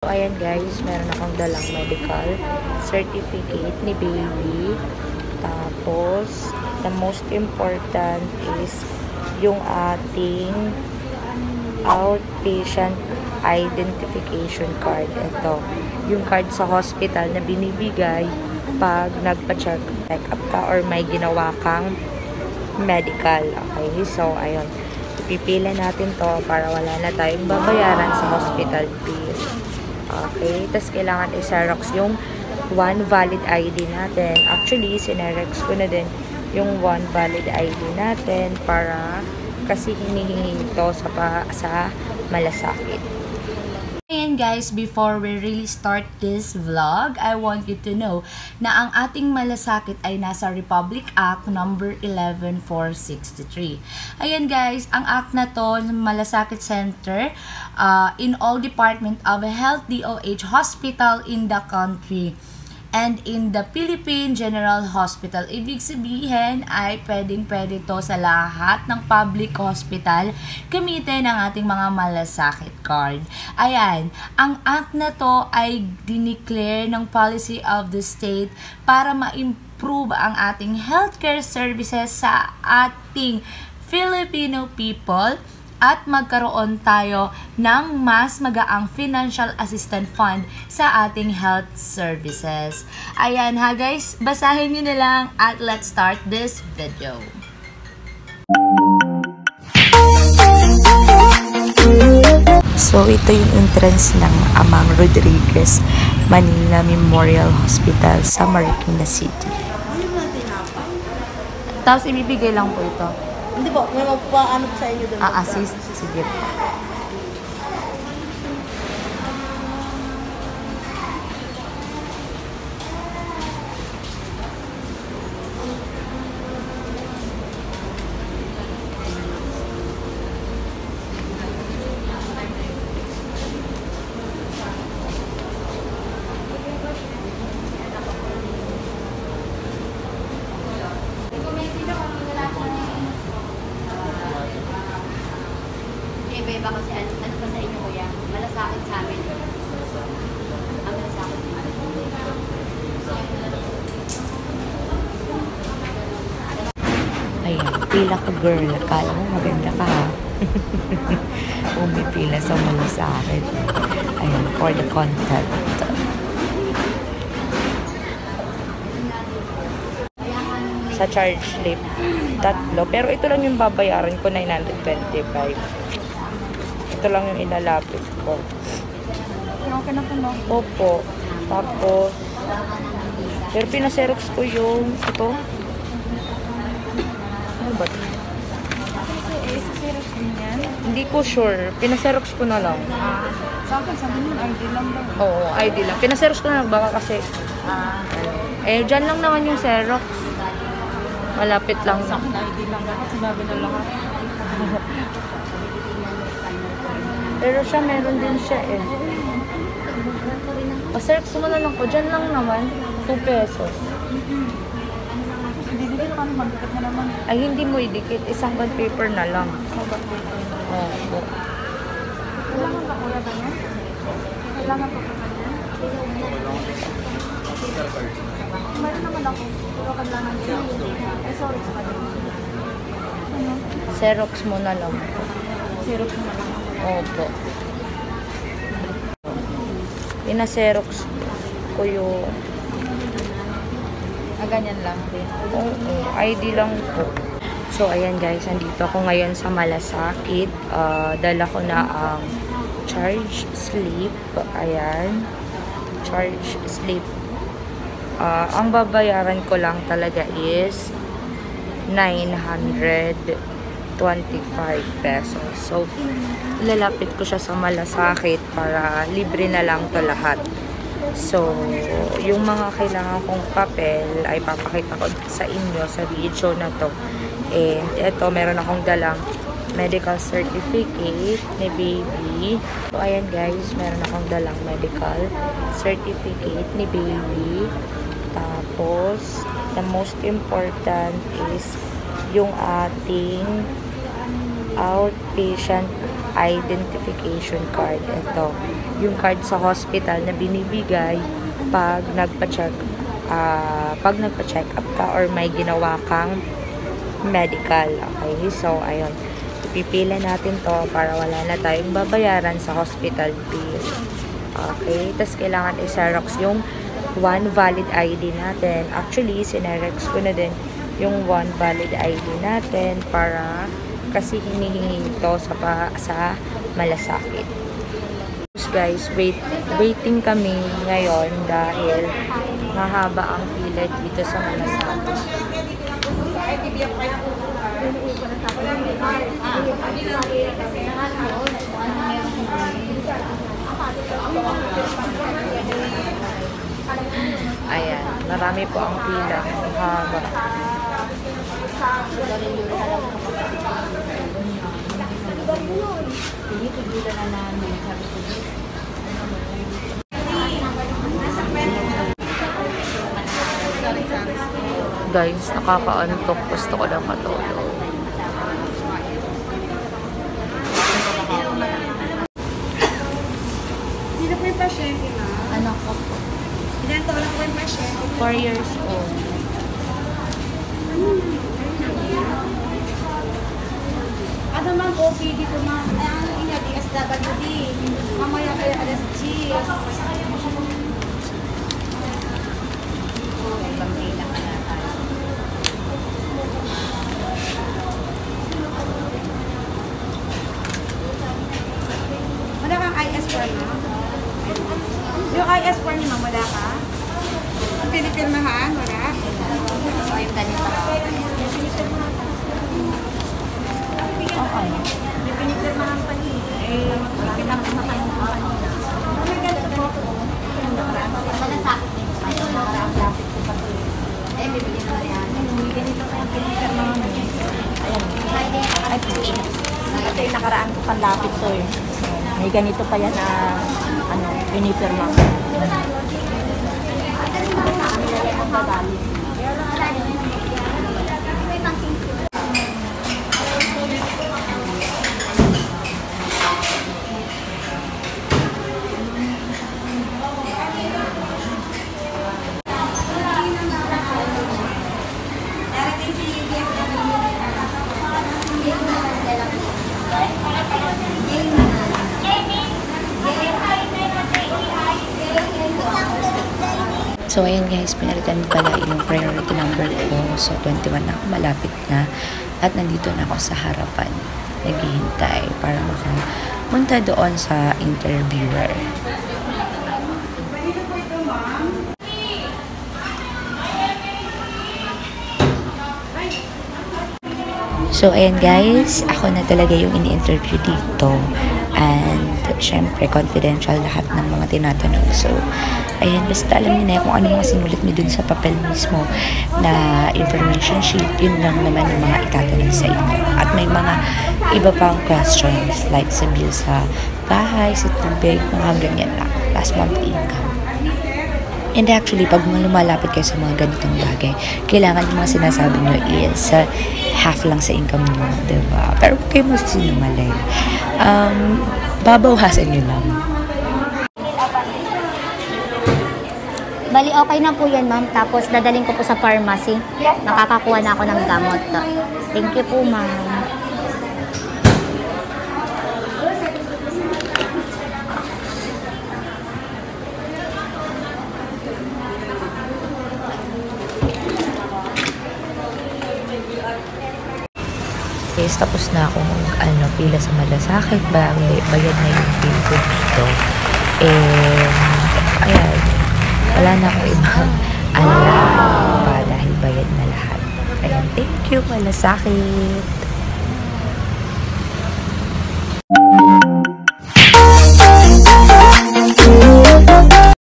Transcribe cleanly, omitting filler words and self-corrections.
So, ayan guys, meron akong dalang medical certificate ni baby. Tapos, the most important is yung ating outpatient identification card. Ito, yung card sa hospital na binibigay pag nagpa-check up ka or may ginawa kang medical. Okay, so ayun, ipipila natin to para wala na tayong babayaran sa hospital fees. Okay, tapos kailangan i-xerox yung one valid ID natin. Actually, sinerex ko na din yung one valid ID natin para kasi hinihingi ito sa malasakit. Ayan guys, before we really start this vlog, I want you to know na ang ating malasakit ay nasa Republic Act number 11463. Ayan guys, ang act na to, Malasakit Center, in all Department of Health DOH hospital in the country and in the Philippine General Hospital. Ibig sabihin ay pwedeng-pwede to sa lahat ng public hospital gamitin ang ating mga malasakit card. Ayan, ang act na to ay dineclare ng policy of the state para ma-improve ang ating healthcare services sa ating Filipino people at magkaroon tayo ng mas magaang financial assistance fund sa ating health services. Ayan ha guys, basahin nyo na lang at let's start this video. So ito yung entrance ng Amang Rodriguez Manila Memorial Hospital sa Marikina City. Tapos ibibigay lang po ito. Hindi po, may magpaano sa inyo doon. Assist, sige. Iba kasi ano pa sa inyo kuya? Malasakit sa amin. Ang malasakit. Ayan, pila ka girl. Akala mo maganda ka ha. Umipila sa malasakit. Ayan, for the content. Sa charge slip, 3. Pero ito lang yung babayaran ko, 925. Ito lang yung inalapit ko. Okay na po, no? Opo. Tapos, pero pinaserox ko yung ito. Ano ba? Isa-serox din yan? Hindi ko sure. Pinaserox ko na lang. Sa akin, sabi nyo, ID lang daw. Oo, ID lang. Pinaserox ko na lang. Baka kasi, dyan lang naman yung Xerox. Malapit lang. Sa akin, ID lang. Dapat sinabi na lahat. Pero siya, meron din siya eh. Xerox mo na lang ko. Dyan lang naman. 2 pesos. Hindi din paano magdikit na naman. Ay, hindi mo idikit. Isang bond paper na lang. Oo. Kailangan pa kuya ganyan? Kailangan pa po ganyan? Meron naman ako. Pero kailangan siya. Sorry sa kanila. Ano? Xerox mo na lang. Xerox na lang. Opo. Pina-xerox ko yung Ganyan lang din. oo, ID lang po. So, ayan guys, andito ako ngayon sa Malasakit. Dala ko na ang charge slip. Ayan. Charge slip. Ang babayaran ko lang talaga is 925 pesos. So, lalapit ko siya sa Malasakit para libre na lang to lahat. So, yung mga kailangan kong papel ay papakita ko sa inyo sa video na to. And ito, meron akong dalang medical certificate ni baby. So, ayan guys, meron akong dalang medical certificate ni baby. Tapos, the most important is yung ating outpatient identification card. Ito, yung card sa hospital na binibigay pag nagpa-check up ka or may ginawa kang medical. Okay, so ayun, ipipila natin to para wala na tayong babayaran sa hospital bill. Okay, tapos kailangan i-xerox yung one valid ID natin. Actually, sinerex ko na din yung one valid ID natin para kasi hinihingi ito sa malasakit. Guys, waiting kami ngayon dahil mahaba ang pila dito sa malasakit. Ayan, marami po ang pila. Mahaba. Pinipigilan na namin. Guys, nakakaantok. Gusto ko lang matulog. Sino po yung pasyente na? Anak ko po. Ilan taon na po yung pasyente? 4 years old. Ano ma'am, OPD po ma'am. Ay, ang ina, DSWD. Mamaya kayo alas 10. Pagpila ka na tayo. Wala kang IS4 ma'am? Yung IS4 niyo ma'am, wala ka? Yung pinipirmahan, wala? O yung ganito. Okay. Yung pinipirmahan pa niyo. Eh, pinapirmahan mo pa niyo. May ganito po ako. Malasakit din. Ayun, nakalapit ko pa ito. Eh, bibili na yan. May ganito kaya pinipirmahan mo. Ayan. Ay, Ito yung nakaraan ko panlapit to eh. May ganito pa yan na pinipirma ko. Ang gagaling. So, ayan guys, pinalitan pala yung priority number ko. So, 21 na ako, malapit na. At nandito na ako sa harapan. Naghihintay para makapunta doon sa interviewer. So, ayan guys, ako na talaga yung ini-interview dito. And, syempre, confidential lahat ng mga tinatanong. So, ayan, basta alam niyo na kung ano mga sinulit niyo dun sa papel mismo na information sheet, yun lang naman yung mga itatanong sa inyo. At may mga iba pang questions, like sa bill sa bahay, sa tubig, mga ganyan lang. Last month income. And actually, pag lumalapit kayo sa mga ganitong bagay, kailangan yung mga sinasabi nyo is half lang sa income nyo, diba? Pero huwag kayo masisinungaling. Babawasan nyo lang. Bali, okay na po yan, ma'am. Tapos, dadaling ko po sa pharmacy. Makakakuha na ako ng gamot. Thank you po, ma'am. Guys, tapos na akong pila sa malasakit. Bayad na yung bill ko dito. And, ayan. Wala na akong ibang alam pa dahil bayad na lahat. Ayan, thank you, malasakit.